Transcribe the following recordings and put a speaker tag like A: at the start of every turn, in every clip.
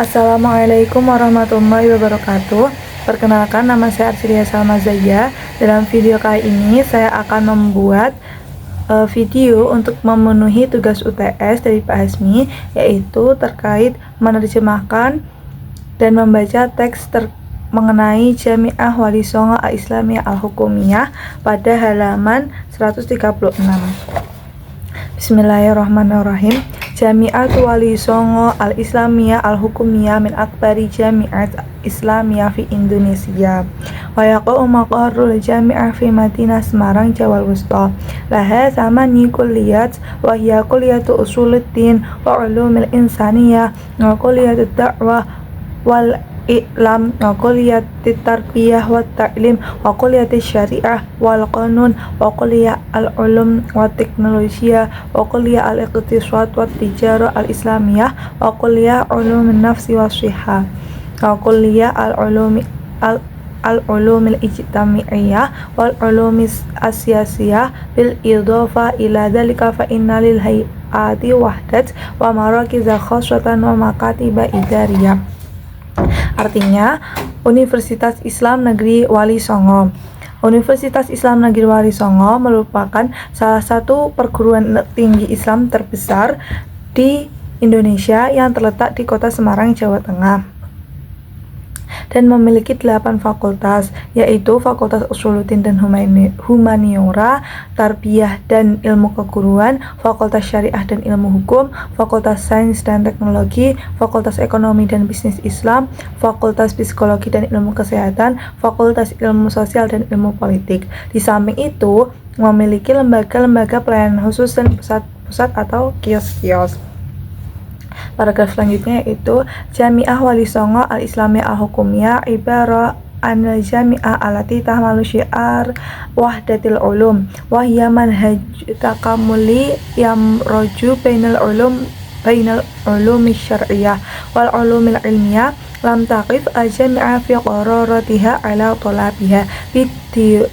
A: Assalamualaikum warahmatullahi wabarakatuh. Perkenalkan, nama saya Arsilia Salma Zaya. Dalam video kali ini saya akan membuat video untuk memenuhi tugas UTS dari Pak Hasmi, yaitu terkait menerjemahkan dan membaca teks mengenai Jami'ah Wali Songo Al-Islamiyah Al-Hukumiyah pada halaman 136. Bismillahirrahmanirrahim. Jami'at Wali Songo Al-Islamiyah Al-Hukumiyah min akbari jami'at Islamiyah fi Indonesia. Wa yaqa'u maqarrul jami'ah fi Madinah Semarang, Jawa Wusta. Laha thamani kulliyat wa hiya kulliyatu usuluddin wa ulumil insaniyah wa kulliyatud da'wah wal i'lam wa kulliyatut tarbiyah wat ta'lim wa kulliyatish syariah wal qanun wa kulliyat al-ulum wa teknologiya wa kulliyat al-iqtisad wat tijarah al-islamiyah wa kulliyat ulumun nafsi was shihah wa kulliyat al-ulum al-ulumil ijtami'iyah wal ulumis asiyasiyah bil idhofa ila dhalika fa inna lil hayati wahdat wa marakiza khaswatan wa makatiba idariyah. Artinya, Universitas Islam Negeri Wali Songo. Universitas Islam Negeri Wali Songo merupakan salah satu perguruan tinggi Islam terbesar di Indonesia yang terletak di Kota Semarang, Jawa Tengah, dan memiliki 8 fakultas, yaitu Fakultas Usuluddin dan Humaniora, Tarbiyah dan Ilmu Keguruan, Fakultas Syariah dan Ilmu Hukum, Fakultas Sains dan Teknologi, Fakultas Ekonomi dan Bisnis Islam, Fakultas Psikologi dan Ilmu Kesehatan, Fakultas Ilmu Sosial dan Ilmu Politik. Di samping itu, memiliki lembaga-lembaga pelayanan khusus dan pusat-pusat atau kios-kios. Paragraf selanjutnya yaitu Jami'ah Wali Songo Al-Islamiyah Al-Hukumiyah ibarah anil jami'ah alati tahmalu syiar wahdatil ulum wa hiya manhaj takamuli yamroju bainal ulumi syar'iyyah wal ulumil ilmiyah lam taqif al-jami'ah fi qararatiha ala talabiha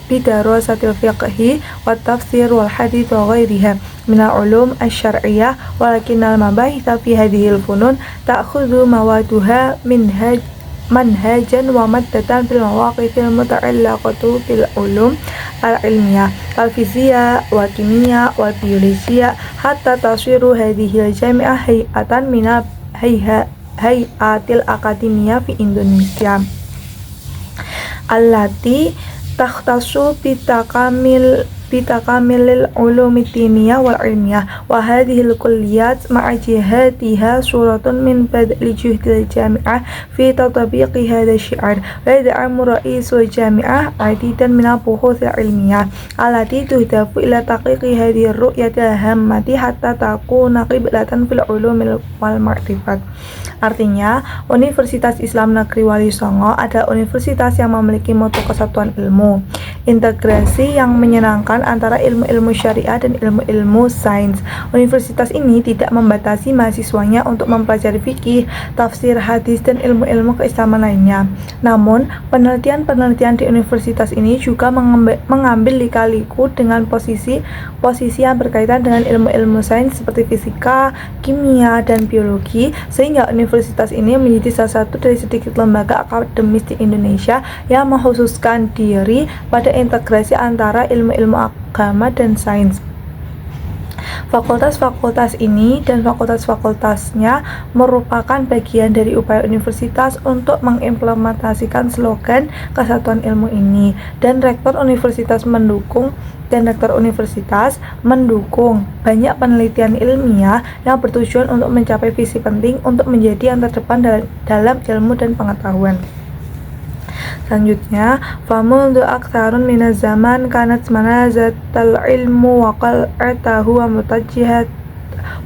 A: bidarasatil fiqhi wat tafsir wal hadits wa ghairiha min al-ulum asy-syar'iyyah walakin al-mabahitha fi hadhil funun ta'khudhu mawaduha manhajan wa maddatan fil mawaqifil muta'allaqatu bil ulum al-ilmiyah al fizia wa kimia wal biologia hatta taswiru hadhil jami'ah hay'atan min hayatil akademia fi Indonesia allati takhtassu bitakamilil ulumi diniyah wal ilmiyah wa hadhil kulliyat ma'a jihatiha suratun min badli juhdil jami'ah fi tatabiqi hadha syiar wa yad'amu ra'isul jami'ah adidan min al-buhuthil ilmiyah allati tuhdafu ila taqiqi hadhihi ru'yatil hammati hatta takuna qiblatan fil ulumil wal ma'rifat. Artinya, Universitas Islam Negeri Wali Songo adalah universitas yang memiliki mutu kesatuan ilmu, integrasi yang menyenangkan antara ilmu-ilmu syariah dan ilmu-ilmu sains. Universitas ini tidak membatasi mahasiswanya untuk mempelajari fikih, tafsir, hadis, dan ilmu-ilmu keislaman lainnya. Namun, penelitian-penelitian di universitas ini juga mengambil lika-liku dengan posisi yang berkaitan dengan ilmu-ilmu sains seperti fisika, kimia, dan biologi, sehingga universitas ini menjadi salah satu dari sedikit lembaga akademis di Indonesia yang mengkhususkan diri pada integrasi antara ilmu-ilmu agama dan sains. Fakultas-fakultas ini dan fakultas-fakultasnya merupakan bagian dari upaya universitas untuk mengimplementasikan slogan kesatuan ilmu ini, dan rektor universitas mendukung banyak penelitian ilmiah yang bertujuan untuk mencapai visi penting untuk menjadi yang terdepan dalam ilmu dan pengetahuan. Selanjutnya, famundu aktsarun minaz zaman kanat manazatal ilmu wa qal'atahu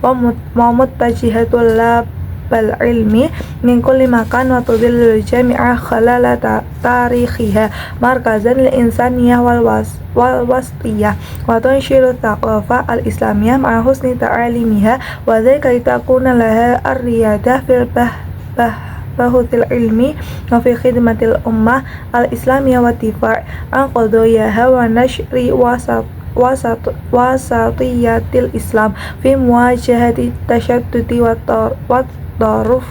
A: wa muttajihatul labal ilmi min kulli makan wa tudhillul jami'ah khalala tarikhiha markazan lil insaniyah wal wastiyah wa tunshiru thaqafah al-islamiyah ma'a husni ta'alimiha wa dhalika litakuna laha ar-riyadah fil bahutil ilmi wa fi khidmatil ummah al-islamiyah wa tifa' an qadhayaha wa nashri wasatiyatil Islam fi muwajahati tasyaddudi wa taruf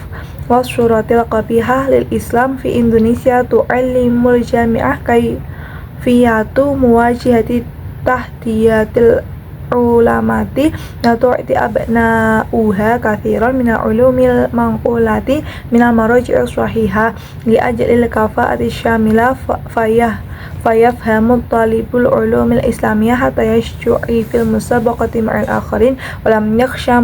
A: wasyuratil qabihah lil Islam fi Indonesia tu'allimul jami'ah kaifiyatu muwajihati tahdiyatil ulamati natu'ti abna'uha kathiran minal ulumil manqulati minal maraji'ir sahihah li ajlil kafa'ati syamilah fayafhamu talibul ulumil islamiyah hatta yashju'i fil musabaqati ma'al akharin walam yakhsha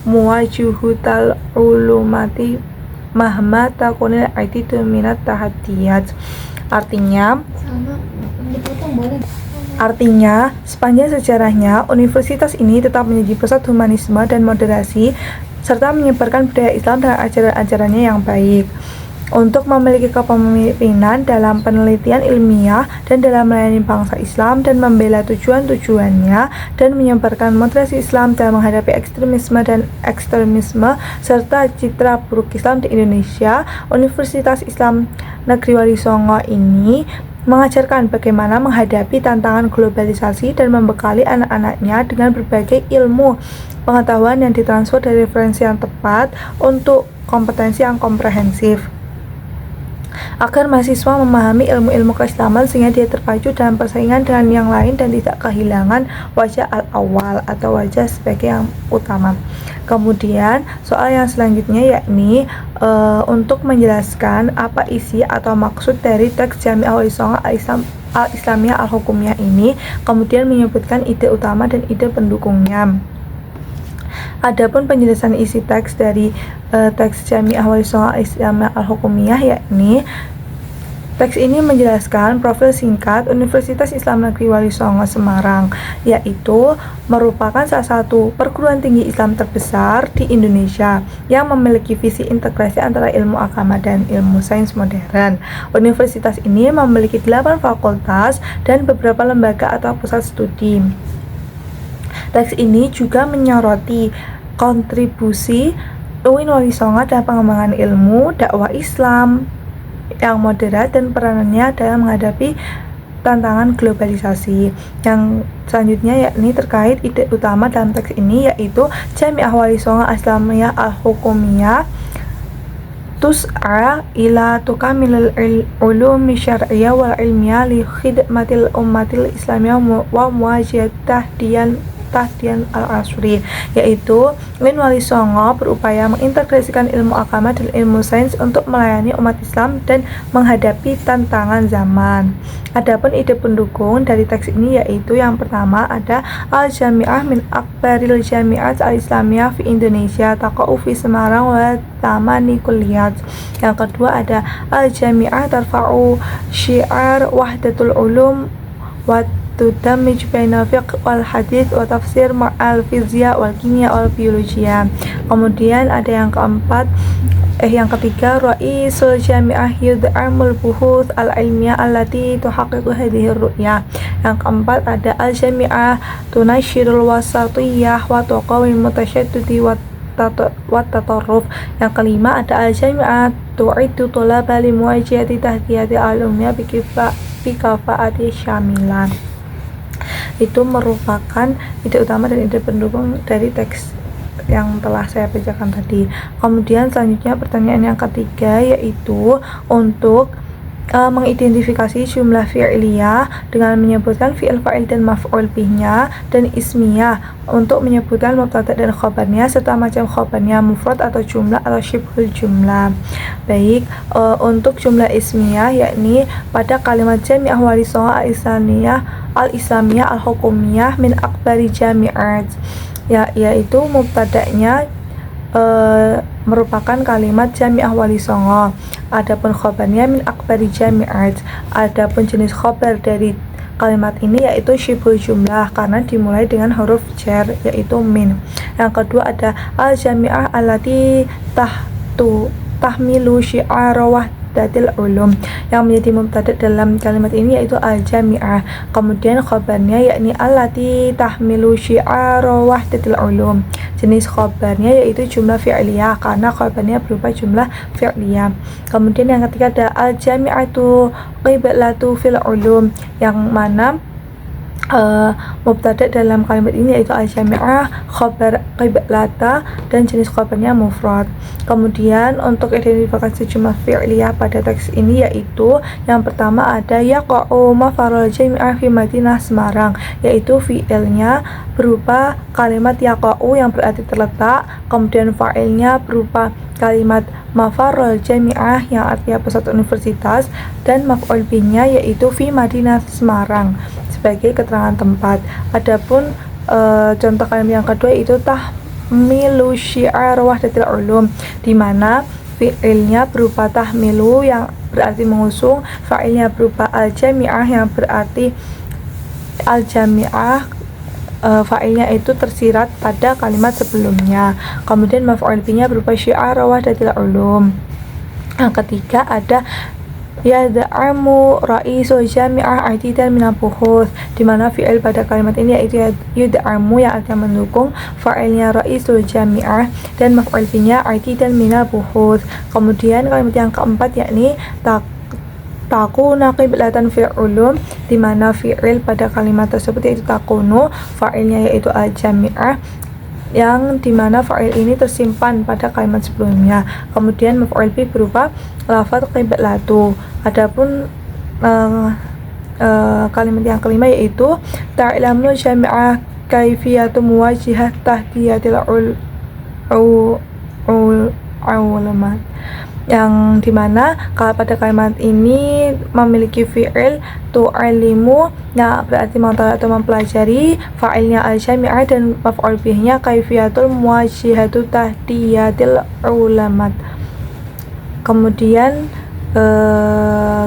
A: muwajihutal ulumati mahma takunil aititu minat tahaddiyat. Artinya, sepanjang sejarahnya, universitas ini tetap menjadi pusat humanisme dan moderasi, serta menyebarkan budaya Islam dan ajaran-ajarannya yang baik. Untuk memiliki kepemimpinan dalam penelitian ilmiah dan dalam melayani bangsa Islam dan membela tujuan-tujuannya dan menyebarkan moderasi Islam dalam menghadapi ekstremisme dan ekstremisme serta citra buruk Islam di Indonesia, Universitas Islam Negeri Wali Songo ini mengajarkan bagaimana menghadapi tantangan globalisasi dan membekali anak-anaknya dengan berbagai ilmu pengetahuan yang ditransfer dari referensi yang tepat untuk kompetensi yang komprehensif, agar mahasiswa memahami ilmu-ilmu keislaman sehingga dia terpacu dalam persaingan dengan yang lain dan tidak kehilangan wajah al-awwal atau wajah sebagai yang utama. Kemudian soal yang selanjutnya yakni untuk menjelaskan apa isi atau maksud dari teks Jami'ah Wali Songo Al-Islamiyah Al-Hukumiyah ini, kemudian menyebutkan ide utama dan ide pendukungnya. Adapun penjelasan isi teks dari teks Jami'ah Wali Songo Al-Islamiyah Al-Hukumiyah yakni teks ini menjelaskan profil singkat Universitas Islam Negeri Wali Songo Semarang, yaitu merupakan salah satu perguruan tinggi Islam terbesar di Indonesia yang memiliki visi integrasi antara ilmu agama dan ilmu sains modern. Universitas ini memiliki 8 fakultas dan beberapa lembaga atau pusat studi. Teks ini juga menyoroti kontribusi UIN Wali Songo dalam pengembangan ilmu dakwah Islam yang moderat dan peranannya dalam menghadapi tantangan globalisasi. Yang selanjutnya yakni terkait ide utama dalam teks ini, yaitu Jami'ah Wali Songo Al-Islamiyah Al-Hukumiyah tus'a ila tukamilul ulumi syar'iyyah wal ilmiyah li khidmatil ummatil islamiyah wa muwajjah tahdiyan al-asri, yaitu UIN Wali Songo berupaya mengintegrasikan ilmu agama dan ilmu sains untuk melayani umat Islam dan menghadapi tantangan zaman. Adapun ide pendukung dari teks ini yaitu yang pertama ada Al-Jami'ah min akbaril jami'at al-islamiyah fi Indonesia taqa'u fi Semarang wa tamani kulliyat. Yang kedua ada Al-Jami'ah tarfa'u syiar wahdatul ulum wa tudamij bainal fiqh wal hadits wa tafsir ma'al fizia wal kimia wal biologia. Kemudian ada yang ketiga Ra'isul Jami'ah yud'amul buhuth al-ilmiyah allati tuhaqqiqu hadhihi ru'yah. Yang keempat ada Al-Jami'ah tunashirul wasatiyah wa tuqawil mutasyaddidi wa tatarruf. Yang kelima ada Al-Jami'ah tu'iddu tulaba li muwajahati tahdiyati al-umiyah bi kafaati syamilan. Itu merupakan ide utama dan ide pendukung dari teks yang telah saya bacakan tadi. Kemudian selanjutnya pertanyaan yang ketiga yaitu untuk mengidentifikasi jumlah fi'liyah dengan menyebutkan fi'il fa'il dan maf'ul bihnya dan ismiyah untuk menyebutkan mubtada dan khabarnya serta macam khabarnya mufrad atau jumlah atau syibhul jumlah. Baik, untuk jumlah ismiyah yakni pada kalimat Jami'ah Wali Songo Al-Islamiyah Al-Hukumiyah min akbari jami'at, yaitu mubtada'nya merupakan kalimat Jami'ah Wali Songo. Adapun khabarnya min akbari jami'at. Adapun jenis khabar dari kalimat ini yaitu syibhul jumlah karena dimulai dengan huruf jar yaitu min. Yang kedua ada al-jami'ah allati tahmilu syi'ara wahdatil ulum. Yang menjadi mubtada dalam kalimat ini yaitu al-jami'ah. Kemudian khabarnya yakni allati tahmilu syi'ara wahdatil ulum. Jenis khabarnya yaitu jumlah fi'liyah karena khabarnya berupa jumlah fi'liyah. Kemudian yang ketiga ada al-jami'atu qiblatu fil ulum, yang mana mubtada dalam kalimat ini yaitu al-jami'ah, khabar qiblata, dan jenis khabarnya mufrad. Kemudian untuk identifikasi jumlah fi'liyah pada teks ini yaitu yang pertama ada yaqa'u mafarul jami'ah fi Madinah Semarang, yaitu fi'ilnya berupa kalimat yaqa'u yang berarti terletak, kemudian fa'ilnya berupa kalimat mafarul jami'ah yang artinya pusat universitas, dan maf'ul bihnya yaitu fi Madinah Semarang sebagai keterangan tempat. Adapun contoh kalimat yang kedua itu tahmilu syiar wahdatul ulum, di mana fi'ilnya berupa tahmilu yang berarti mengusung, fa'ilnya berupa al-jami'ah yang berarti al-jami'ah, fa'ilnya itu tersirat pada kalimat sebelumnya. Kemudian maf'ul bihnya berupa syiar wahdatul ulum. Yang ketiga ada yad'amu ra'isul jami'ah adidan minal buhuth, di mana fi'il pada kalimat ini yaitu yad'amu yang artinya mendukung, fa'ilnya ra'isul jami'ah, dan maf'ul bihnya adidan minal buhuth. Kemudian kalimat yang keempat yakni takuna qiblatan fil ulum, di mana fi'il pada kalimat tersebut yaitu takunu, fa'ilnya yaitu al-jami'ah, yang dimana fa'il ini tersimpan pada kalimat sebelumnya. Kemudian maf'ul bih berupa lafaz qiblatu. Adapun kalimat yang kelima yaitu ta'lamul jami'ah kaifiyatu muwajihah tahdiyatil ulamat, yang dimana kalau pada kalimat ini memiliki fi'il tu'alimu yang berarti mengetahui atau mempelajari, fa'ilnya al-jami'ah, dan maf'ul bihnya kaifiyatul muwajihatu tahdiyatil ulamat. Kemudian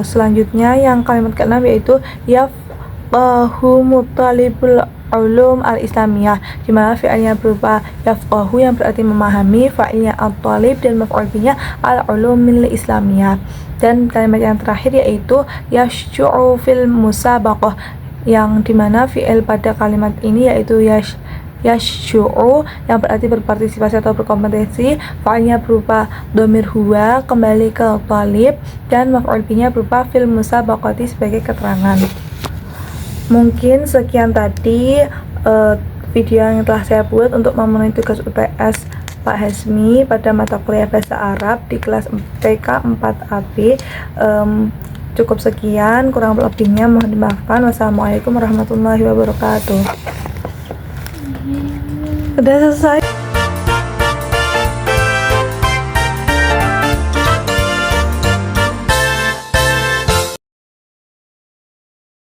A: selanjutnya yang kalimat keenam yaitu yafqahu mutalibul ulum al-islamiyah, di mana fi'ilnya berupa yafqahu yang berarti memahami, fa'ilnya at-talib, dan maf'ul bihnya al-ulumil islamiyah. Dan kalimat yang terakhir yaitu yashju'u fil musabaqah, yang dimana fi'il pada kalimat ini yaitu yashju'u yang berarti berpartisipasi atau berkompetensi, fa'ilnya berupa dhamir huwa kembali ke talib, dan maf'ul bihnya berupa fil musabaqati sebagai keterangan. Mungkin sekian tadi video yang telah saya buat untuk memenuhi tugas UTS Pak Hasmi pada mata kuliah Bahasa Arab di kelas PK 4AB. Cukup sekian, kurang lebihnya mohon dimaafkan. Wassalamualaikum warahmatullahi wabarakatuh. Udah selesai.